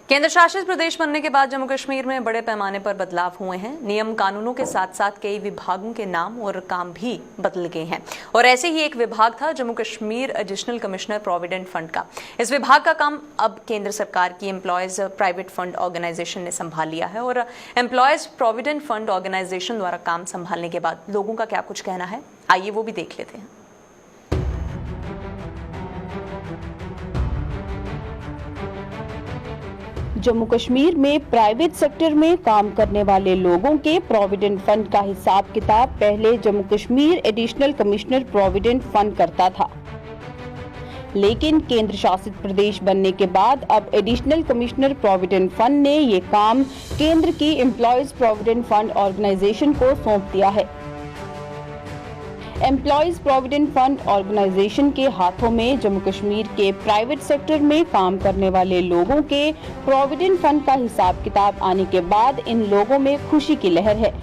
केंद्र शासित प्रदेश बनने के बाद जम्मू कश्मीर में बड़े पैमाने पर बदलाव हुए हैं। नियम कानूनों के साथ साथ कई विभागों के नाम और काम भी बदल गए हैं और ऐसे ही एक विभाग था Jammu Kashmir additional commissioner provident fund का। इस विभाग का काम अब केंद्र सरकार की एम्प्लॉयज प्राइवेट फंड ऑर्गेनाइजेशन ने संभाल लिया है और एम्प्लॉयज प्रोविडेंट फंड ऑर्गेनाइजेशन द्वारा काम संभालने के बाद लोगों का क्या कुछ कहना है, आइए वो भी देख लेते हैं। जम्मू कश्मीर में प्राइवेट सेक्टर में काम करने वाले लोगों के प्रोविडेंट फंड का हिसाब किताब पहले Jammu Kashmir additional commissioner provident fund करता था, लेकिन केंद्र शासित प्रदेश बनने के बाद अब एडिशनल कमिश्नर प्रोविडेंट फंड ने ये काम केंद्र की एम्प्लॉयज प्रोविडेंट फंड ऑर्गेनाइजेशन को सौंप दिया है। एम्प्लॉयज प्रोविडेंट फंड ऑर्गेनाइजेशन के हाथों में जम्मू कश्मीर के प्राइवेट सेक्टर में काम करने वाले लोगों के प्रोविडेंट फंड का हिसाब किताब आने के बाद इन लोगों में खुशी की लहर है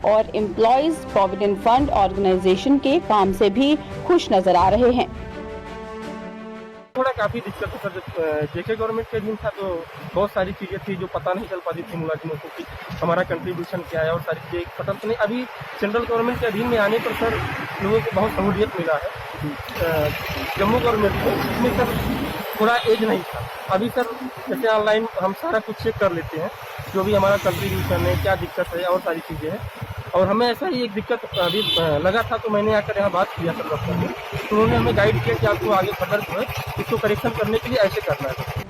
और एम्प्लॉयज प्रोविडेंट फंड ऑर्गेनाइजेशन के काम से भी खुश नजर आ रहे हैं। थोड़ा काफ़ी दिक्कत है सर। जब जेके गवर्नमेंट के अधीन था तो बहुत सारी चीज़ें थी जो पता नहीं चल पाती थी मुलाजिमों को कि हमारा कंट्रीब्यूशन क्या है और सारी चीज़ें पता तो नहीं। अभी सेंट्रल गवर्नमेंट के अधीन में आने पर सर लोगों को बहुत सहूलियत मिला है। जम्मू गवर्नमेंट को इसमें सर थोड़ा एज नहीं था। अभी सर जैसे ऑनलाइन हम सारा कुछ चेक कर लेते हैं, जो भी हमारा कंट्रीब्यूशन है, क्या दिक्कत है और सारी चीज़ें हैं। और हमें ऐसा ही एक दिक्कत अभी लगा था तो मैंने आकर यहाँ बात किया सर डॉक्टर ने, तो उन्होंने हमें गाइड किया कि आपको आगे फर्दर जो है इसको करेक्शन करने के लिए ऐसे करना है।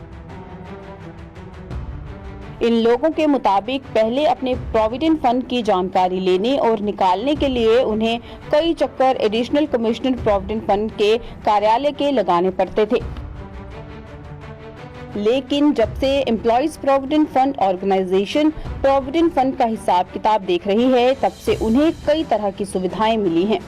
इन लोगों के मुताबिक पहले अपने प्रोविडेंट फंड की जानकारी लेने और निकालने के लिए उन्हें कई चक्कर एडिशनल कमिश्नर प्रोविडेंट फंड के कार्यालय के लगाने पड़ते थे, लेकिन जब से employees provident fund organisation provident fund का हिसाब किताब देख रही है, तब से उन्हें कई तरह की सुविधाएं मिली हैं।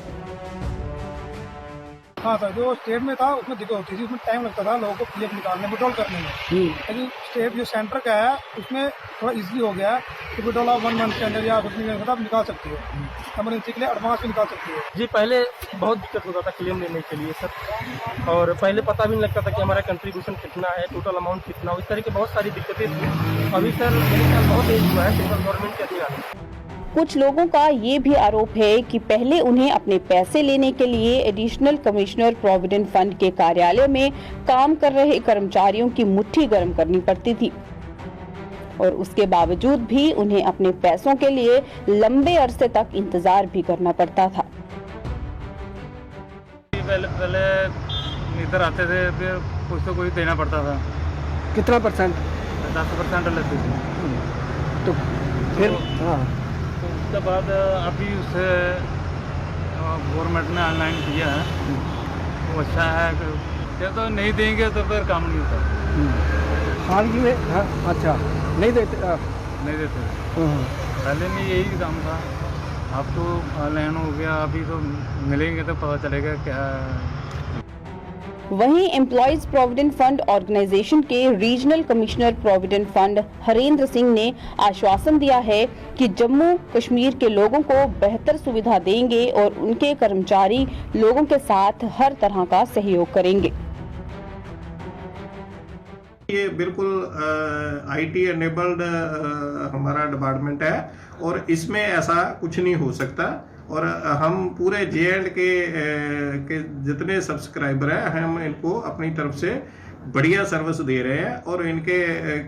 हाँ सर, जो स्टेट में था उसमें दिक्कत होती थी, उसमें टाइम लगता था लोगों को पीएफ निकालने, विड्रॉल करने में। लेकिन स्टेट जो सेंटर का है उसमें थोड़ा इजीली हो गया है कि विड्रॉल आप 1 मंथ के अंदर या 15 दिन के अंदर आप निकाल सकते हो। इमरजेंसी के लिए एडवांस भी निकाल सकते हो। जी, पहले बहुत दिक्कत होता था क्लेम लेने के लिए सर, और पहले पता भी नहीं लगता था कि हमारा कंट्रीब्यूशन कितना है, टोटल अमाउंट कितना हो, इस तरह की बहुत सारी दिक्कतें थी। अभी सर मेरे ख्याल बहुत एज हुआ है सेंट्रल गवर्नमेंट के अधीन आने। कुछ लोगों का ये भी आरोप है कि पहले उन्हें अपने पैसे लेने के लिए एडिशनल कमिश्नर प्रोविडेंट फंड के कार्यालय में काम कर रहे कर्मचारियों की मुट्ठी गर्म करनी पड़ती थी और उसके बावजूद भी उन्हें अपने पैसों के लिए लंबे अरसे तक इंतजार भी करना पड़ता था। पहले इधर आते थे फिर कुछ तो कोई देना पड़ता था। कितना परसेंट? 10% लेते थे। तो फिर हाँ, उसके बाद अभी उसे गवर्नमेंट ने ऑनलाइन किया है, वो अच्छा है। क्या तो नहीं देंगे तो फिर काम नहीं होता। हाल ही में हाँ, अच्छा नहीं देते नहीं देते। पहले में यही काम था, अब तो ऑनलाइन हो गया। अभी तो मिलेंगे तो पता चलेगा क्या। वहीं एम्प्लॉयज प्रोविडेंट फंड ऑर्गेनाइजेशन के regional commissioner provident fund Harendra Singh ने आश्वासन दिया है कि जम्मू कश्मीर के लोगों को बेहतर सुविधा देंगे और उनके कर्मचारी लोगों के साथ हर तरह का सहयोग करेंगे। ये बिल्कुल आईटी एनेबल्ड हमारा डिपार्टमेंट है और इसमें ऐसा कुछ नहीं हो सकता। और हम पूरे जे.एंड.के के जितने सब्सक्राइबर हैं हम इनको अपनी तरफ से बढ़िया सर्विस दे रहे हैं और इनके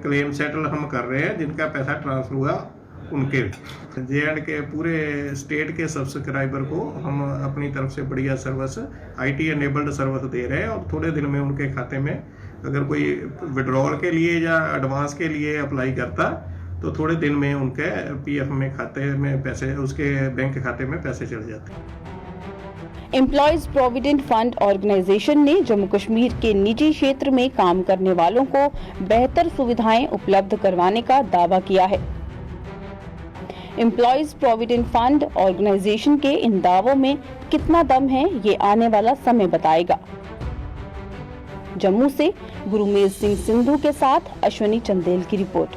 क्लेम सेटल हम कर रहे हैं। जिनका पैसा ट्रांसफर हुआ उनके जे.एंड.के पूरे स्टेट के सब्सक्राइबर को हम अपनी तरफ से बढ़िया सर्विस आईटी एनेबल्ड सर्विस दे रहे हैं और थोड़े दिन में उनके खाते में अगर कोई विड्रॉल के लिए या एडवांस के लिए अप्लाई करता तो थोड़े दिन में उनके पीएफ में खाते में पैसे, उसके बैंक खाते में पैसे चले जाते। एम्प्लॉयज प्रोविडेंट फंड ऑर्गेनाइजेशन ने जम्मू कश्मीर के निजी क्षेत्र में काम करने वालों को बेहतर सुविधाएं उपलब्ध करवाने का दावा किया है। एम्प्लॉयज प्रोविडेंट फंड ऑर्गेनाइजेशन के इन दावों में कितना दम है, ये आने वाला समय बताएगा। जम्मू से गुरुमेल सिंह सिंधु के साथ अश्विनी चंदेल की रिपोर्ट।